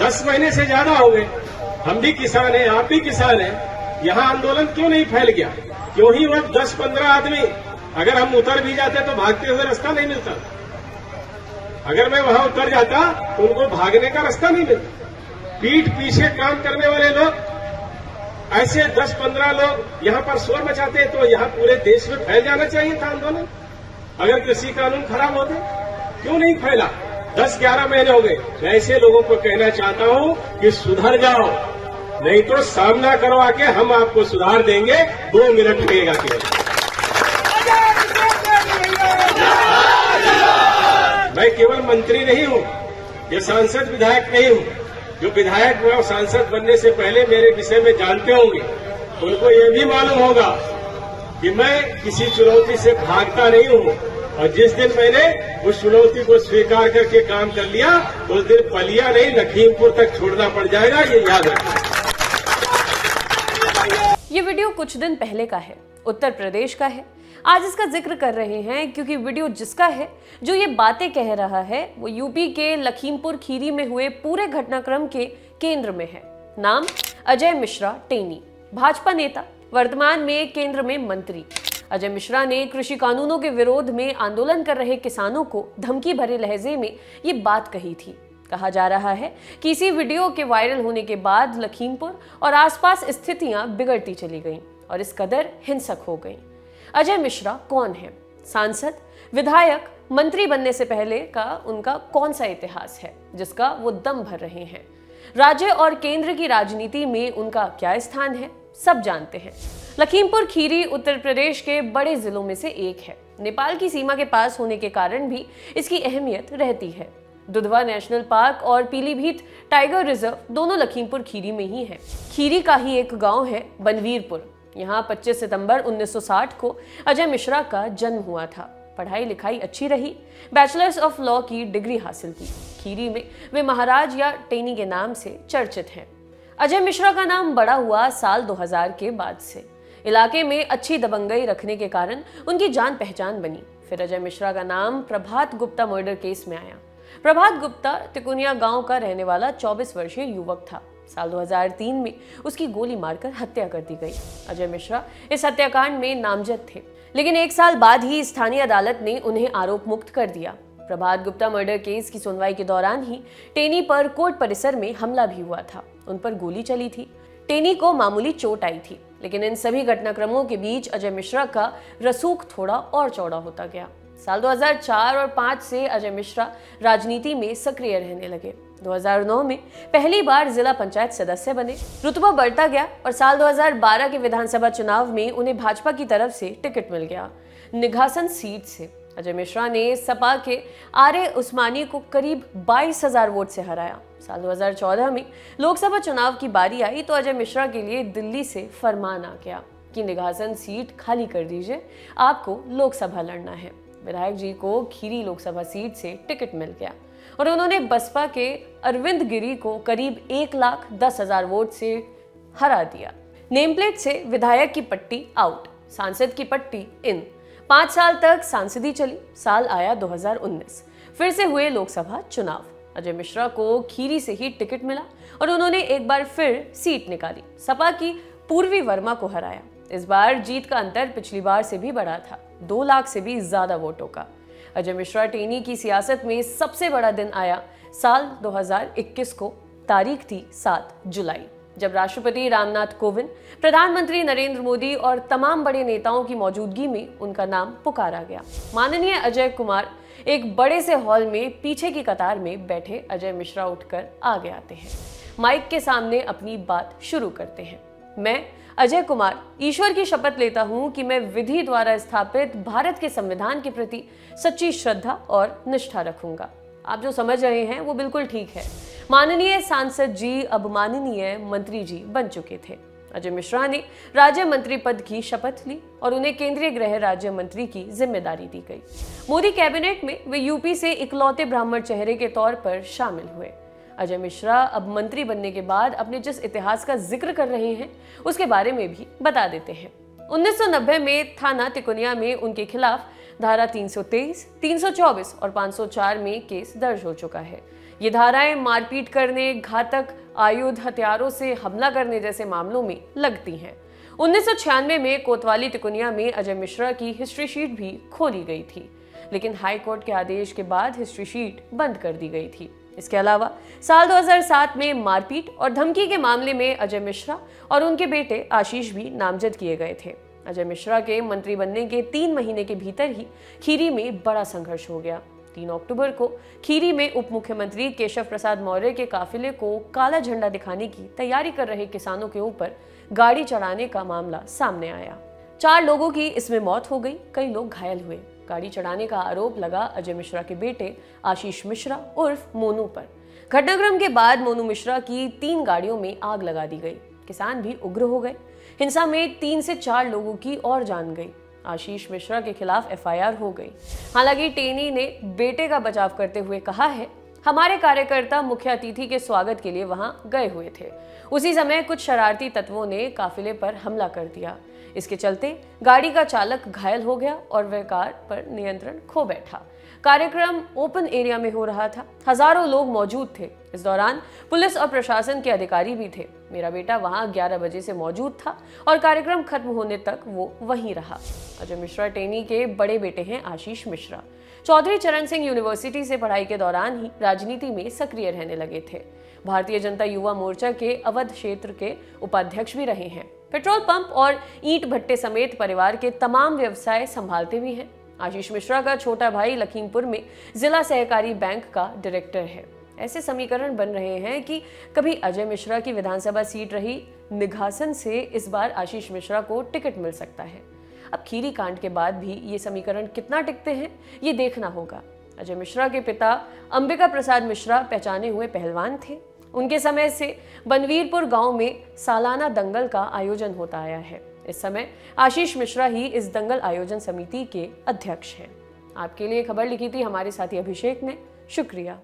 10 महीने से ज्यादा हो गए, हम भी किसान हैं, आप भी किसान हैं, यहाँ आंदोलन क्यों नहीं फैल गया? क्यों ही वो 10-15 आदमी, अगर हम उतर भी जाते तो भागते हुए रास्ता नहीं मिलता। अगर मैं वहां उतर जाता तो उनको भागने का रास्ता नहीं मिलता। पीठ पीछे काम करने वाले लोग, ऐसे 10-15 लोग यहाँ पर शोर मचाते तो यहाँ पूरे देश में फैल जाना चाहिए था आंदोलन। अगर कृषि कानून खराब होते, क्यों नहीं फैला? 10-11 महीने हो गए। मैं ऐसे लोगों को कहना चाहता हूं कि सुधर जाओ, नहीं तो सामना करवा के हम आपको सुधार देंगे। 2 मिनट लगेगा केवल। मैं केवल मंत्री नहीं हूं, ये सांसद विधायक नहीं हूं। जो विधायक व सांसद बनने से पहले मेरे विषय में जानते होंगे, उनको ये भी मालूम होगा कि मैं किसी चुनौती से भागता नहीं हूं। और जिस दिन मैंने उस चुनौती को स्वीकार करके काम कर लिया, उस दिन पलिया नहीं, लखीमपुर तक छोड़ना पड़ जाएगा, ये याद रखना। ये वीडियो कुछ दिन पहले का है, उत्तर प्रदेश का है। आज इसका जिक्र कर रहे हैं क्योंकि वीडियो जिसका है, जो ये बातें कह रहा है, वो यूपी के लखीमपुर खीरी में हुए पूरे घटनाक्रम के केंद्र में है। नाम अजय मिश्रा टेनी, भाजपा नेता, वर्तमान में केंद्र में मंत्री। अजय मिश्रा ने कृषि कानूनों के विरोध में आंदोलन कर रहे किसानों को धमकी भरे लहजे में ये बात कही थी। कहा जा रहा है कि इसी वीडियो के वायरल होने के बाद लखीमपुर और आसपास स्थितियां बिगड़ती चली गईं और इस कदर हिंसक हो गईं। अजय मिश्रा कौन है? सांसद, विधायक, मंत्री बनने से पहले का उनका कौन सा इतिहास है जिसका वो दम भर रहे हैं? राज्य और केंद्र की राजनीति में उनका क्या स्थान है, सब जानते हैं। लखीमपुर खीरी उत्तर प्रदेश के बड़े जिलों में से एक है। नेपाल की सीमा के पास होने के कारण भी इसकी अहमियत रहती है। दुधवा नेशनल पार्क और पीलीभीत टाइगर रिजर्व दोनों लखीमपुर खीरी में ही है। खीरी का ही एक गांव है बनवीरपुर। यहाँ 25 सितंबर 1960 को अजय मिश्रा का जन्म हुआ था। पढ़ाई लिखाई अच्छी रही, बैचलर्स ऑफ लॉ की डिग्री हासिल की। खीरी में वे महाराज या टेनी के नाम से चर्चित हैं। अजय मिश्रा का नाम बड़ा हुआ साल 2000 के बाद से। इलाके में अच्छी दबंगई रखने के कारण उनकी जान पहचान बनी। फिर अजय मिश्रा का नाम प्रभात गुप्ता मर्डर केस में आया। प्रभात गुप्ता तिकुनिया गांव का रहने वाला 24 वर्षीय युवक था। साल 2003 में उसकी गोली मारकर हत्या कर दी गई। अजय मिश्रा इस हत्याकांड में नामजद थे, लेकिन 1 साल बाद ही स्थानीय अदालत ने उन्हें आरोप मुक्त कर दिया। प्रभात गुप्ता मर्डर केस की सुनवाई के दौरान ही टेनी पर कोर्ट परिसर में हमला भी हुआ था। उन पर गोली चली थी। टेनी को मामूली चोट आई थी, लेकिन इन सभी घटनाक्रमों के बीच अजय मिश्रा का रसूख थोड़ा और चौड़ा होता गया। साल 2004 और 5 से अजय मिश्रा राजनीति में सक्रिय रहने लगे। 2009 में पहली बार जिला पंचायत सदस्य बने। रुतबा बढ़ता गया और साल 2012 के विधानसभा चुनाव में उन्हें भाजपा की तरफ से टिकट मिल गया, निघासन सीट से। अजय मिश्रा ने सपा के आर्य उस्मानी को करीब 22,000 वोट से हराया। साल 2014 में लोकसभा चुनाव की बारी आई तो अजय मिश्रा के लिए दिल्ली से फरमान आ गया कि निघासन सीट खाली कर दीजिए, आपको लोकसभा लड़ना है। विधायक जी को खीरी लोकसभा सीट से टिकट मिल गया और उन्होंने बसपा के अरविंद गिरी को करीब 1,10,000 वोट से हरा दिया। नेम प्लेट से विधायक की पट्टी आउट, सांसद की पट्टी इन। 5 साल तक सांसदी चली। साल आया 2019, फिर से हुए लोकसभा चुनाव। अजय मिश्रा को खीरी से ही टिकट मिला और उन्होंने एक बार फिर सीट निकाली। सपा की पूर्वी वर्मा को हराया। इस बार जीत का अंतर पिछली बार से भी बड़ा था, 2 लाख से भी ज्यादा वोटों का। अजय मिश्रा टेनी की सियासत में सबसे बड़ा दिन आया साल 2021 को। तारीख थी 7 जुलाई, जब राष्ट्रपति रामनाथ कोविंद, प्रधानमंत्री नरेंद्र मोदी और तमाम बड़े नेताओं की मौजूदगी में उनका नाम पुकारा गया। माननीय अजय कुमार एक बड़े से हॉल में पीछे की कतार में बैठे अजय मिश्रा उठकर आगे आते हैं, माइक के सामने अपनी बात शुरू करते हैं। मैं अजय कुमार ईश्वर की शपथ लेता हूं कि मैं विधि द्वारा स्थापित भारत के संविधान के प्रति सच्ची श्रद्धा और निष्ठा रखूंगा। आप जो समझ रहे हैं वो बिल्कुल ठीक है। माननीय सांसद जी अब माननीय मंत्री जी बन चुके थे। अजय मिश्रा ने राज्य मंत्री पद की शपथ ली और उन्हें केंद्रीय गृह राज्य मंत्री की जिम्मेदारी दी गई। मोदी कैबिनेट में वे यूपी से इकलौते ब्राह्मण चेहरे के तौर पर शामिल हुए। अजय मिश्रा अब मंत्री बनने के बाद अपने जिस इतिहास का जिक्र कर रहे हैं उसके बारे में भी बता देते हैं। 1990 में थाना तिकुनिया में उनके खिलाफ धारा 323, 324 और 504 में केस दर्ज हो चुका है। ये धाराएं मारपीट करने, घातक आयुध हथियारों से हमला करने जैसे मामलों में लगती हैं। 1996 में कोतवाली तिकोनिया में अजय मिश्रा की हिस्ट्री शीट भी खोली गई थी, लेकिन हाई कोर्ट के आदेश के बाद हिस्ट्री शीट बंद कर दी गई थी। इसके अलावा साल 2007 में मारपीट और धमकी के मामले में अजय मिश्रा और उनके बेटे आशीष भी नामजद किए गए थे। अजय मिश्रा के मंत्री बनने के 3 महीने के भीतर ही खीरी में बड़ा संघर्ष हो गया। 3 अक्टूबर को खीरी में उप मुख्यमंत्री केशव प्रसाद मौर्य के काफिले को काला झंडा दिखाने की तैयारी कर रहे किसानों के ऊपर गाड़ी चढ़ाने का मामला सामने आया। 4 लोगों की इसमें मौत हो गई, कई लोग घायल हुए। गाड़ी चढ़ाने का आरोप लगा अजय मिश्रा के बेटे आशीष मिश्रा उर्फ मोनू पर। घटनाक्रम के बाद मोनू मिश्रा की 3 गाड़ियों में आग लगा दी गई। किसान भी उग्र हो गए। हिंसा में 3 से 4 लोगों की और जान गई। आशीष मिश्रा के खिलाफ एफआईआर हो गई। हालांकि टेनी ने बेटे का बचाव करते हुए कहा है, हमारे कार्यकर्ता मुख्य अतिथि के स्वागत के लिए वहां गए हुए थे। उसी समय कुछ शरारती तत्वों ने काफिले पर हमला कर दिया। इसके चलते गाड़ी का चालक घायल हो गया और वह कार पर नियंत्रण खो बैठा। कार्यक्रम ओपन एरिया में हो रहा था, हजारों लोग मौजूद थे। इस दौरान पुलिस और प्रशासन के अधिकारी भी थे। मेरा बेटा वहां 11 बजे से मौजूद था और कार्यक्रम खत्म होने तक वो वहीं रहा। अजय मिश्रा टेनी के बड़े बेटे हैं आशीष मिश्रा। चौधरी चरण सिंह यूनिवर्सिटी से पढ़ाई के दौरान ही राजनीति में सक्रिय रहने लगे थे। भारतीय जनता युवा मोर्चा के अवध क्षेत्र के उपाध्यक्ष भी रहे हैं। पेट्रोल पंप और ईंट भट्टे समेत परिवार के तमाम व्यवसाय संभालते भी हैं। आशीष मिश्रा का छोटा भाई लखीमपुर में जिला सहकारी बैंक का डायरेक्टर है। ऐसे समीकरण बन रहे हैं कि कभी अजय मिश्रा की विधानसभा सीट रही निघासन से इस बार आशीष मिश्रा को टिकट मिल सकता है। अब खीरी कांड के बाद भी ये समीकरण कितना टिकते हैं, ये देखना होगा। अजय मिश्रा के पिता अंबिका प्रसाद मिश्रा पहचाने हुए पहलवान थे। उनके समय से बनवीरपुर गांव में सालाना दंगल का आयोजन होता आया है। इस समय आशीष मिश्रा ही इस दंगल आयोजन समिति के अध्यक्ष हैं। आपके लिए खबर लिखी थी हमारे साथी अभिषेक ने। शुक्रिया।